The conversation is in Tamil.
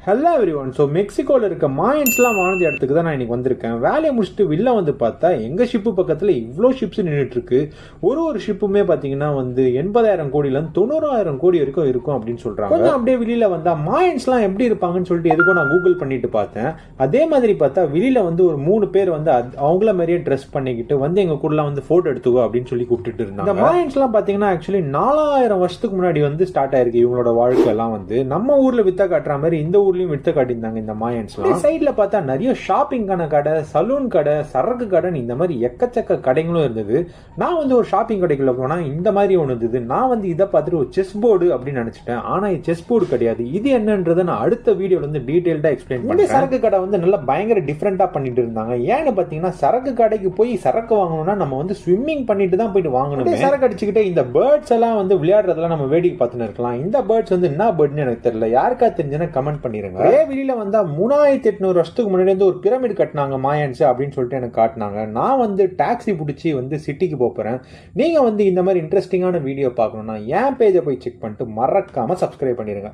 Hello everyone. ஸோ மெக்சிகோவில் இருக்க மாயன்ஸ்லாம் வாழ்ந்த இடத்துக்கு தான் நான் இன்றைக்கி வந்திருக்கேன். வேலையை முடிச்சுட்டு வெளில வந்து பார்த்தா எங்கள் ஷிப்பு பக்கத்தில் இவ்வளோ ஷிப்ஸ் நின்றுட்டுருக்கு. ஒரு ஷிப்புமே பார்த்தீங்கன்னா வந்து 80,000 கோடியிலேருந்து 90,000 கோடி வரைக்கும் இருக்கும் அப்படின்னு சொல்கிறாங்க. கொஞ்சம் அப்படியே வெளியில் வந்தால் மாயன்ஸ்லாம் எப்படி இருப்பாங்கன்னு சொல்லிட்டு எதுக்கும் நான் கூகுள் பண்ணிட்டு பார்த்தேன். அதே மாதிரி பார்த்தா வெளியில் வந்து ஒரு 3 பேர் வந்து அவங்கள மாதிரியே ட்ரெஸ் பண்ணிக்கிட்டு வந்து எங்கள் கூடலாம் வந்து ஃபோட்டோ எடுத்துக்கோ அப்படின்னு சொல்லி கூப்பிட்டுட்டு இருந்தாங்க. இந்த மாயன்ஸ்லாம் பார்த்தீங்கன்னா ஆக்சுவலி 4000 வருஷத்துக்கு முன்னாடி வந்து ஸ்டார்ட் ஆயிருக்கு. இவங்களோட வாழ்க்கையெல்லாம் வந்து நம்ம ஊரில் வித்த காட்டுற மாதிரி இந்த ஊர்லேயும் வித்த காட்டியிருந்தாங்க இந்த மாயன்ஸ்லாம். சைட்ல பார்த்தா நிறைய ஷாப்பிங்கான கடை, சலூன் கடை, சரக்கு கடை, இந்த மாதிரி எக்கச்சக்க கடைகளும் இருந்தது. நான் வந்து ஒரு ஷாப்பிங் கடைக்குள்ள போனா இந்த மாதிரி ஒன்று இருந்தது. நான் வந்து இதை பார்த்துட்டு ஒரு செஸ் போர்டு அப்படின்னு நினைச்சிட்டேன். ஆனா இது செஸ் போர்டு கிடையாது. இது என்னன்றதை நான் அடுத்த வீடியோல வந்து டீடைல்டா எக்ஸ்பிளைன் பண்ணேன். இந்த சரக்கு கடை வந்து நல்லா பயங்கர டிஃப்ரெண்டா பண்ணிட்டு இருந்தாங்க. ஏன்னு பாத்தீங்கன்னா சரக்கு கடைக்கு போய் சரக்கு வாங்கணும்னா நம்ம வந்து ஸ்விம்மிங் பண்ணிட்டு தான் போயிட்டு வாங்கணும். சரக்கு அடிச்சுக்கிட்டே இந்த பேர்ட்ஸ் எல்லாம் வந்து விளையாடுறதெல்லாம் நம்ம வேடிக்கை பார்த்துன்னு இருக்கலாம். இந்த பேர்ட்ஸ் வந்து என்ன பேர்ட்னு எனக்கு தெரியல. யாருக்கா தெரிஞ்சுன்னா கமெண்ட் பண்ணிருங்க. வெளியில வந்தா 3800 வருஷத்துக்கு முன்னாடி வந்து ஒரு பிரமிட் கட்டினாங்க மாயன்ஸ் அப்படின்னு சொல்லிட்டு எனக்கு காட்டினாங்க. நான் வந்து டாக்ஸி பிடிச்சி வந்து சிட்டிக்கு போறேன். நீங்க வந்து இந்த மாதிரி இன்ட்ரெஸ்டிங்கான வீடியோ பார்க்கணும்னா என் பேஜை போய் செக் பண்ணிட்டு மறக்காம சப்ஸ்கிரைப் பண்ணிருங்க.